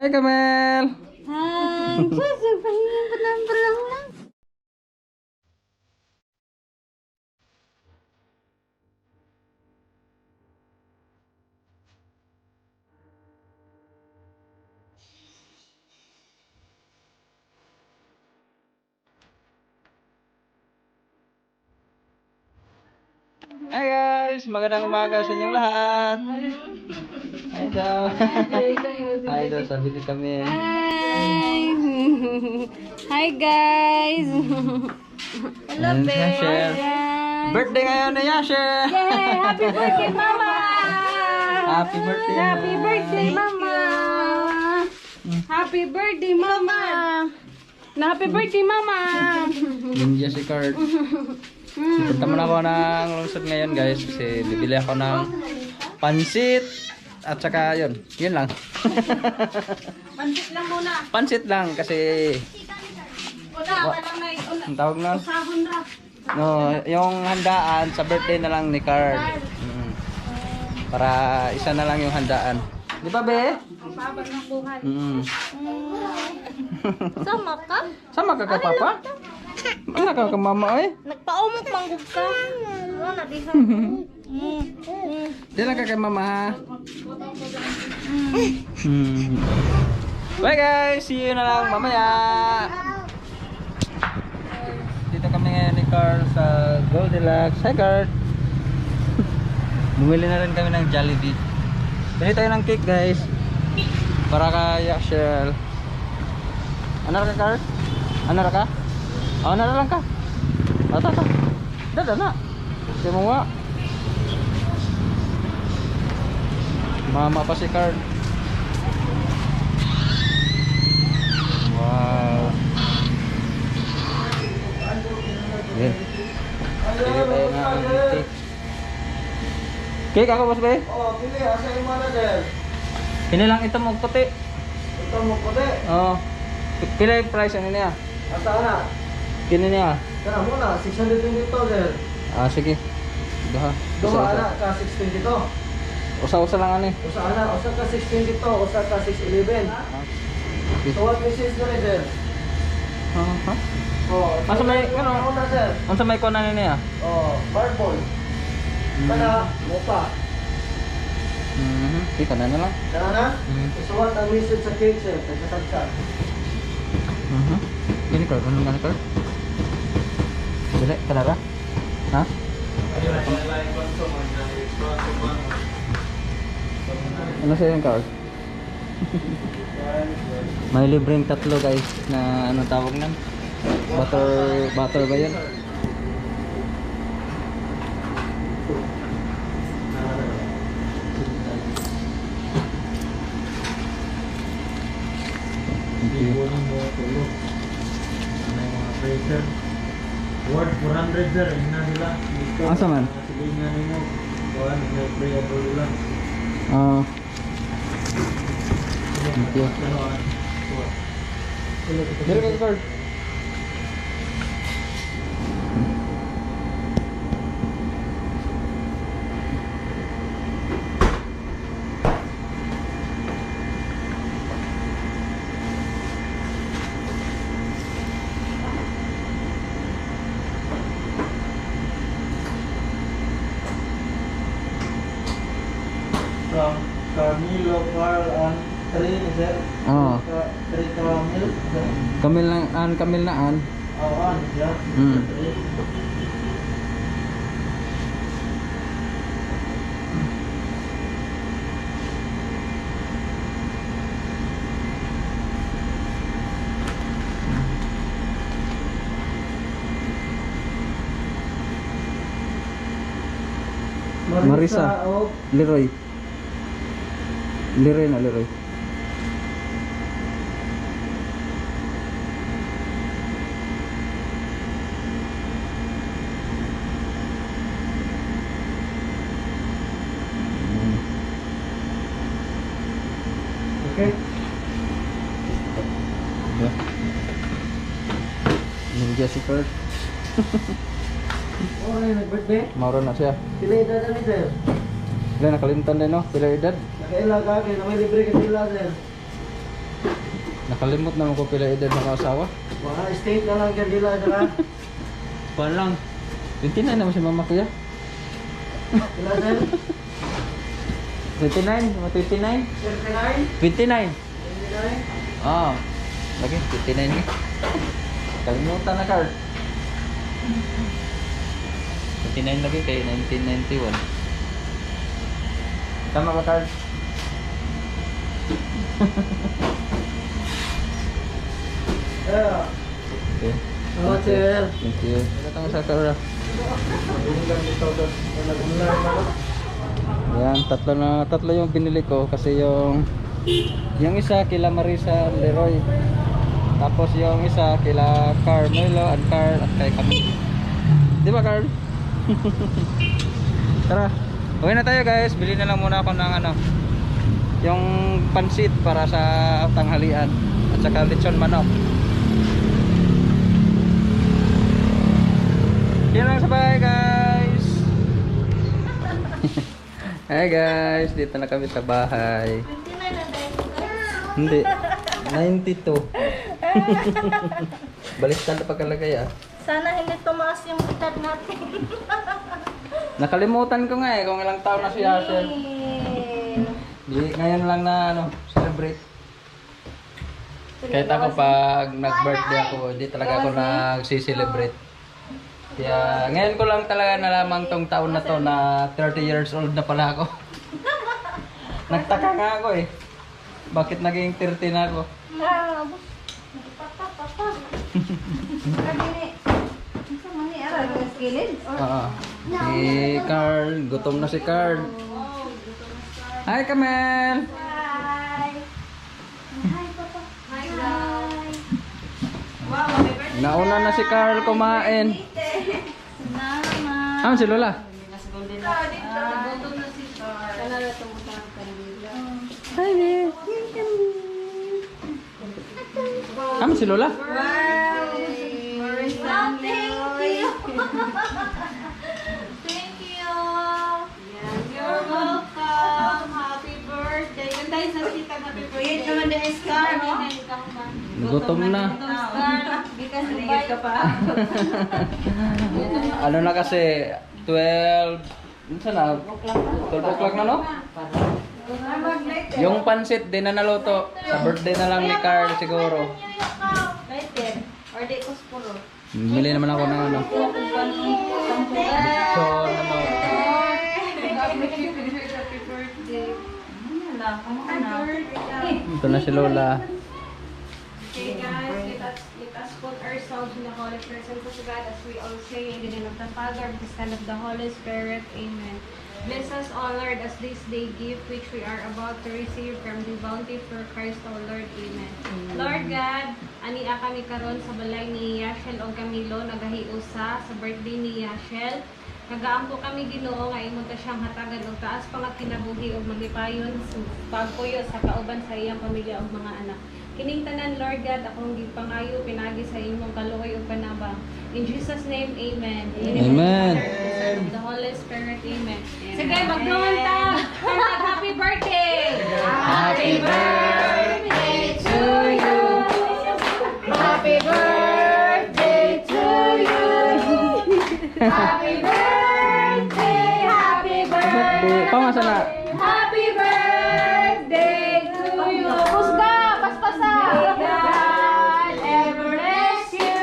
Hai Kamel. Hai, sasabihin belang-belang lang. Hai guys, magandang umaga sa inyong lahat. Hai daw. Hai daw, sabi ni Kamel. Hai. Hi guys. Hello, Ayan si babe. Yashel. Guys. Birthday ngayon ni Yashel. Yay! Happy birthday, Mama! Happy birthday. Happy birthday, Mama! Happy birthday, Mama! Happy birthday, Mama! Ninja si Kurt. Punta muna ako ng lungsod ngayon guys kasi bibili ako ng pansit at saka yun lang. Pansit lang muna. Pansit lang kasi Wala, walang may ang tawag na usahon na. no, yung handaan sa birthday na lang ni Card. Para isa na lang yung handaan. Di ba, be? Pabag ng buhay. Sama ka? Sama ka ka, papa? Ano ka mama, oy? Nagpaumok manggug ka. Wala, di ka. Di lang ka kay mama, ha? Bye guys, see you na lang mamaya. Dito kami ngayon ni Carl sa Goldilocks. Hi Carl. Bumili na rin kami ng Jollibee. Bili tayo ng cake guys. Para kay Yashel. Ano ka Carl? Ano ka? Oh, na lang ka. Tata. Dada na. Sige mo nga. Mama pa si Carl. Wow. Yan. Pili tayo ng cake. Cake ako boss be? Oh, pili. Asa yung manager? Pili lang ito mo puti. Ito mo puti. Oo. Pila yung price ano niya? Asa na? Kini niya. Kana muna, 620,000. Ah sige. Duha. Duha ana ka 622. Usa-usa lang ani. Usa ana, usa ka 622, usa ka 611. Okay. So what message na rin, sir? Ha? Oh, Asa may ano? Una, sir. Unsa may kunan niya? Oh, barbol. Kana, mupa. Ika na lang. Kana na? So what ang message sa cake, sir? Tagkatagka. Ini Carl, ano nga Carl? Dili, kanara? Ha? Ano sa'yo yung Carl? May libreng tatlo guys na ano tawag nan? Butter ba yun? Word 400 sir, ina nila. Asa man? Sige nga nimo. Kuan may pray ako nila. Thank you. Dili ka Carl. From Camilo Carl and Trin, sir. Oo. Trin Camil. Kamil na an. Oh, an, yeah. Trin. Marisa. Oh, Leroy. Leroy na Leroy. okay. Ninja si Kurt. Oh, ay, nag-birthday. Mauro na siya. Pila edad na ni sir? Sila nakalimtan din no? Pila edad? Nakaila ka, kaya na may libre ka sila sir. Nakalimot naman ko pila edad na asawa. Mga state na lang dyan dila saka. Kuan lang. 29 naman si mama kuya. Sila sir? 29? Mga 29? 39? 29? Oo. Lagi, 29 ni. Kalimutan na card. 29 lagi kay 1991. Tama ba card? Yeah. Okay. Salamat sir. Thank you. Datang sa card. Magulang dito doon. Nag-ulan na. Yan, tatlo yung binili ko kasi yung isa kila Marisa Leroy. Tapos yung isa kila Carmelo and Carl at kay kami. Di ba Carl? Tara. Okay na tayo guys. Bili na lang muna ako ng yung pansit para sa tanghalian at saka lechon manok. Yan lang sa bahay guys. Hi guys, dito na kami sa bahay. Hindi, 92. Baliktad na pagkalagay ah. Sana hindi tumaas yung edad natin. Nakalimutan ko nga eh kung ilang taon na si Asher. Di, ngayon lang na celebrate. Kahit ako pag nag-birthday ako, hindi talaga ako nagsi-celebrate. Kaya ngayon ko lang talaga nalaman tong taon na to na 30 years old na pala ako. Nagtaka nga ako eh. Bakit naging 30 na ako? Oo. Si Carl, gutom na si Carl. Hi Kamel! Nauna na si Carl kumain. Ah, si Lola. Hi there. Ah, si Lola. Thank you. You're welcome. Happy birthday. Gandahin sa sita na happy birthday. Wait naman din Scar, no? Gutom na. Because ligit ka pa. Ano na kasi 12 saan na? 12 o'clock na no? Yung pansit din na naluto. Sa birthday na lang ni Carl siguro. Or di ko spuro. Bili naman ako ng So, Happy birthday. ito na si Lola. Okay guys, let us put ourselves in the holy presence of God as we all say in the name of the Father, the Son, of the Holy Spirit. Amen. Bless us, O Lord, as this day gift which we are about to receive from the bounty for Christ, O Lord. Amen. Lord God, ania kami karon sa balay ni Yashel o Camilo, nagahiusa sa birthday ni Yashel. Nagaampo kami Ginoo nga imo ta siyang hatagan og taas pa nga kinabuhi og magipayon sa pagpuyo sa kauban sa iyang pamilya ug mga anak. Kining tanan, Lord God, akong gipangayo pinagi sa imong kaluoy ug panabang. In Jesus' name, amen. Amen. The Holy Spirit, amen. Sige, magduman ta. Happy birthday! Happy birthday to you. Happy birthday to you. Happy birthday, happy birthday. Pamasa na. Happy birthday to you. Pusga, paspasa. May God ever bless you.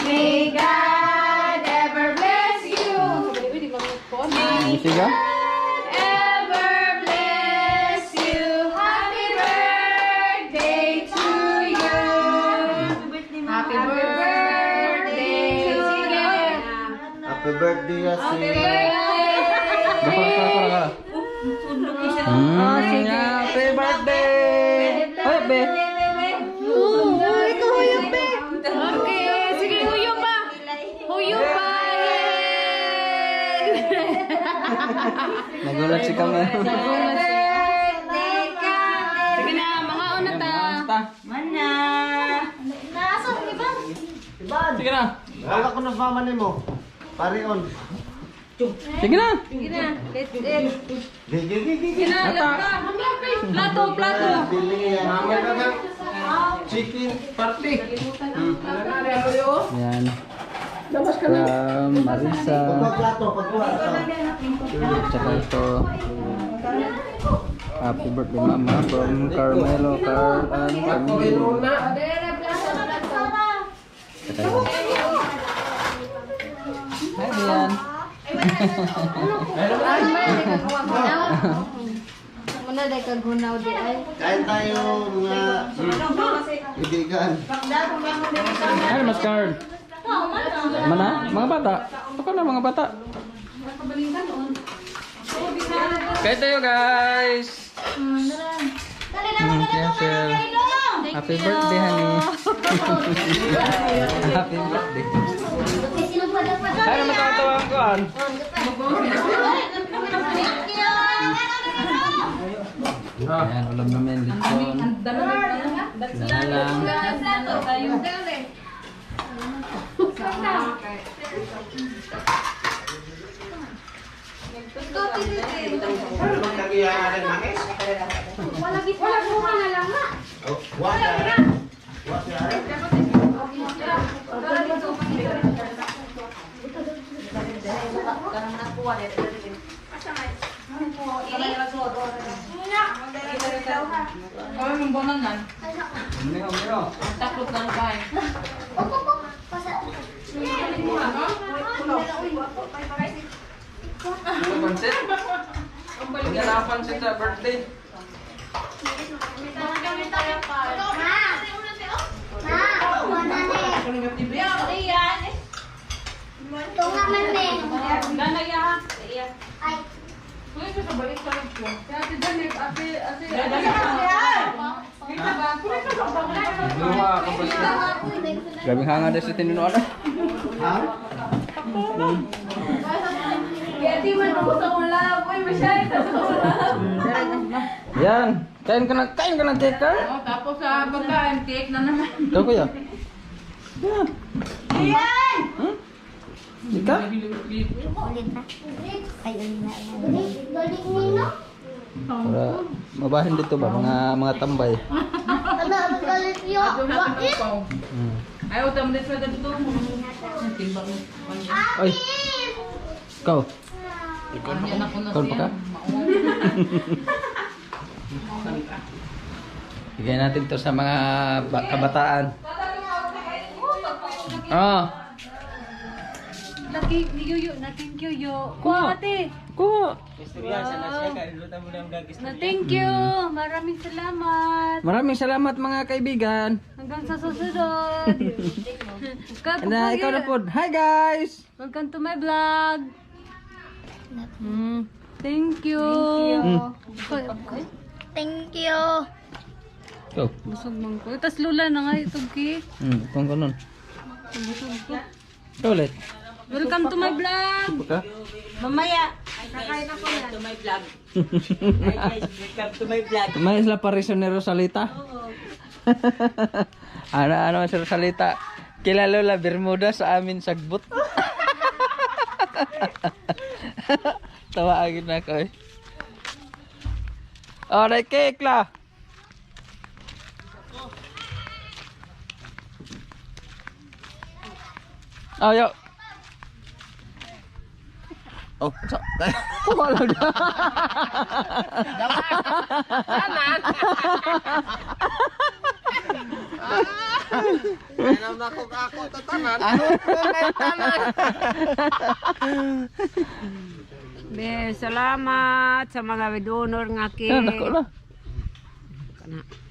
May God ever bless you. May Isiga? God ever bless you. Happy birthday to you. Happy birthday to you. Happy birthday, Yasi. Happy birthday! Hoy, be! Ikaw huyog, be! Okay, sige, huyog pa! Huyog pa! Nagulat si Kamel. Sige na, mga una ta! Basta. Nasa, iba? Sige na. Wala ko na mama ni mo. Parion. Sige na. Sige na, let's eat. Gigi. Sige na, Ata. Plato, plato! Bili yan. Mama na. Chicken party. Yan. Marisa. Pagplato, pagplato. Tsaka ito. Happy birthday mama from Carmelo, Carl, and Camilo. Hi Dian. Muna dahil kagunaw di ay. Kain tayo mga ibigan. Ano mas Carl? Mana? Mga bata? Ako na mga bata. Kain tayo guys. Cancel. Happy birthday honey. Happy birthday. Ano matatawa ko an? Ayan, ulam namin lechon. Sinalang. Pansit? Hindi na pansit sa birthday. Grabing hanga deh sa tinunuan. Ha? Yan, kain ka ng cake ka? Tapos sa pagkain, cake na naman. Ito kuya. Yan. Hmm? Ika? Para mabahin dito ba mga tambay. Hmm. Ayaw, tamit sa dito. Timbang. Ay. Ikaw. Andiyan ako na Ikaw pa ka? Bigay natin to sa mga kabataan. Ah. Thank you. Kuha. Kuha. Na thank you. Maraming salamat. Maraming salamat mga kaibigan. Hanggang sa susunod. Na ikaw na po. Hi guys. Welcome to my vlog. Thank you. Thank you. Go. Busog man ko. Tapos lula na nga itong cake. Kung ganun. Busog ko. Ikaw ulit. Welcome to my vlog. Ika? Mamaya. Kakain ako yan. May isla pa rin ni Rosalita. Ano si Rosalita? Kilala la Bermuda sa amin sagbot. Tawaagin na ako eh. Oh, may cake la. Oh, yo. Oh, so, wala na. Ano na ako tatanan? Be, salamat sa mga donor nga cake. Yan, ako na.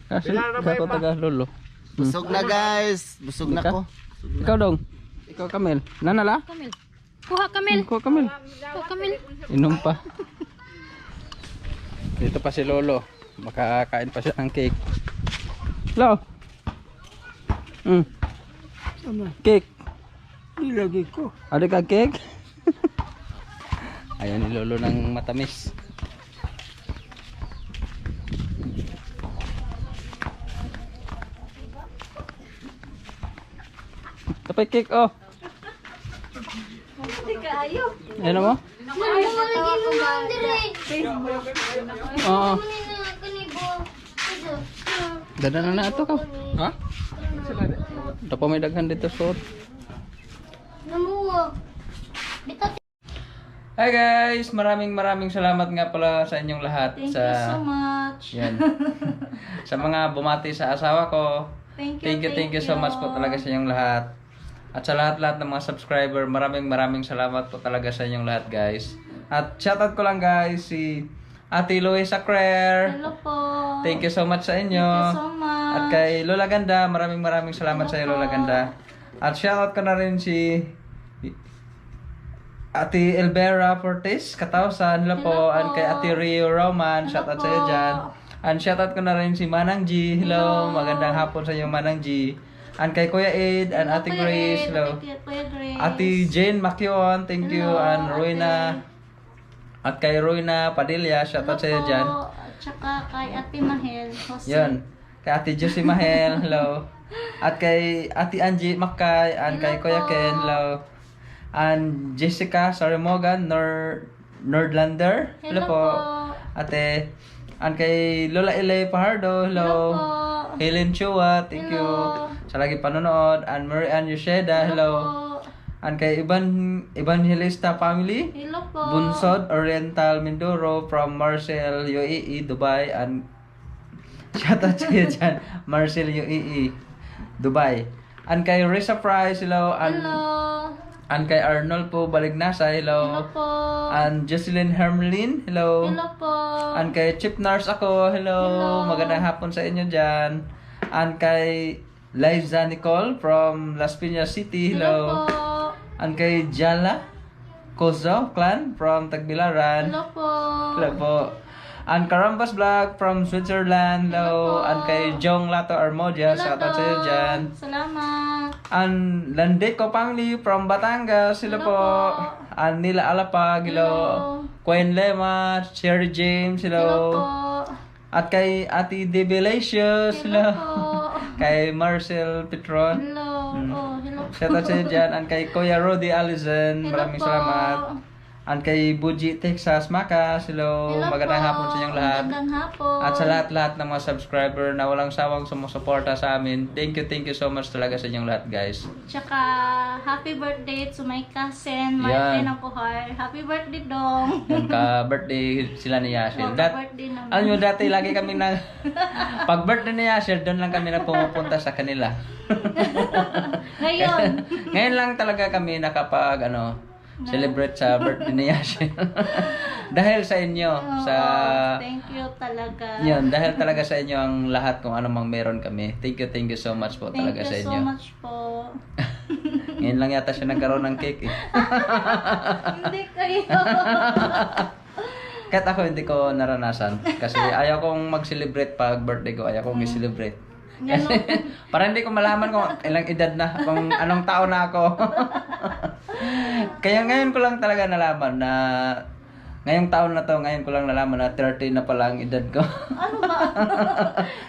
Kasi ako taga lolo. Busog na guys. Busog na ko. Ikaw dong. Ikaw Kamil. Nanala? Kamil. Kuha Kamil. Kuha Kamil. Kuha Kamil. Inom pa. Dito pa si Lolo. Makakain pa siya ng cake. Lo. Cake. Nilagay ko. Ada ka cake? Ayan ni Lolo ng matamis. Tapay cake oh. Ano mo? Oo. Dada na ito ka. Ha? Ito pa may daghan dito suot. Namuwa. Bitat. Hi guys! Maraming salamat nga pala sa inyong lahat. Thank sa, you so much. Yan. Sa mga bumati sa asawa ko. Thank Thank you so much po talaga sa inyong lahat. At sa lahat ng mga subscriber, maraming salamat po talaga sa inyong lahat guys. At shoutout ko lang guys si Ate Luisa Crer. Hello po. Thank you so much sa inyo. Thank you so much. At kay Lola Ganda, maraming salamat sa iyo Lola Ganda. At shoutout ko na rin si Ate Elvera Fortes, Katausan. Hello po. Hello po. And kay Ate Rio Roman, shoutout sa iyo dyan. And shoutout ko na rin si Manang G. Hello. Magandang hapon sa iyo Manang G. And kay Kuya Ed and Ate Kuya Grace. Ed, Hello. Kuya Grace. Ate Jane Makion, thank you. Hello, And Royna. At kay Royna Padilla, shoutout sa iyo dyan. At saka kay Ate Mahel. Jose. Yun. Kay Ate Josie Mahel, hello. At kay Ate Angie Makay, and Hello kay Kuya po. Ken, hello. And Jessica Sarimogan, Nordlander, hello, Hello po. po. Ate, and kay Lola Ele Pajardo, hello. Hello po. Helen Chua, thank you. Hello. Sa lagi panonood. And Mary Ann Yosheda, hello. po. And kay Evangelista family. Hello po. Bunsod Oriental Mindoro from Marcel, UAE, Dubai, and shoutout sa iyo dyan, Marcel, UAE, Dubai. And kay Risa Price, hello. And kay Arnold po Balignasa, Hello hello. po. And Jocelyn Hermelin, hello. Hello po. And kay Chief Nurse ako, hello. Hello. Magandang hapon sa inyo dyan. And kay Liza Nicole from Las Piñas City, Hello hello. po. And kay Jala Kozo Clan from Tagbilaran. Hello po. Hello po. And Karambas Vlog from Switzerland. Hello. Hello po. And kay Jong Lato Armodia. Shoutout sa iyo dyan. Salamat. And Landeco Pangli from Batangas. Hello, Hello po. po. And Nila Alapag. Hello. Hello. Queen Lema. Cherry James. Hello Hello. po. At kay Ate Debilatious. Hello Hello. po. Kay Marcel Petron. Hello. Oh, hello po. Shoutout sa iyo dyan. And kay Kuya Rodi Allison. Hello Maraming po. salamat. And kay Buji Texas Macas. Hello. Hello Magandang po. hapon sa inyong lahat. Magandang hapon. At sa lahat ng mga subscriber na walang sawang sumusuporta sa amin, thank you so much talaga sa inyong lahat guys. Tsaka, happy birthday to my cousin, Yan. Martin Apuhar. Happy birthday, Dong. Yung ka-birthday sila ni Yashir. Oh, birthday naman. Alam nyo, dati lagi kami na, pag birthday ni Yashir, doon lang kami na pumupunta sa kanila. Ngayon. Ngayon lang talaga kami nakapag, celebrate sa birthday ni Yashir. Dahil sa inyo, Oo, sa... thank you talaga. Yun, dahil talaga sa inyo ang lahat kung ano mang meron kami. Thank you so much po Thank talaga you sa so inyo. much po. Ngayon lang yata siya nagkaroon ng cake eh. Hindi kayo. Kahit ako hindi ko naranasan. Kasi ayaw kong mag-celebrate pag birthday ko. Ayaw kong i-celebrate. Kasi para hindi ko malaman kung ilang edad na, kung anong taon na ako. Kaya ngayon ko lang talaga nalaman na ngayong taon na to, ngayon ko lang nalaman na 30 na pala ang edad ko. Ano ba?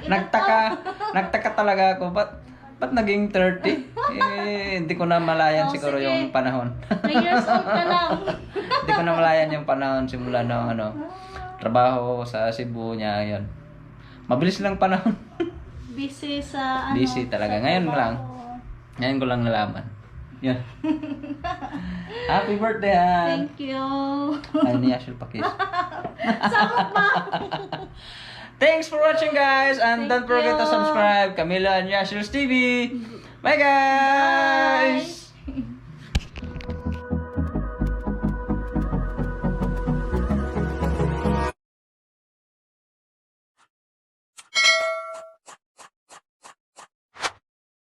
Nagtaka talaga ako. Ba't naging 30? Hindi ko na malayan Oh, siguro sige. yung panahon. 3 years old ka lang. Hindi ko na malayan yung panahon simula ng trabaho sa Cebu niya yon. Mabilis lang panahon. Busy sa Busy talaga. sa Ngayon trabaho. lang. Ngayon ko lang nalaman. Yan. Happy birthday, Han. Thank you. Ay, ni Ashel Pakis. Sama pa. Thanks for watching, guys. And Thank don't forget to you. subscribe. Camila and Yashel's TV. Bye, guys.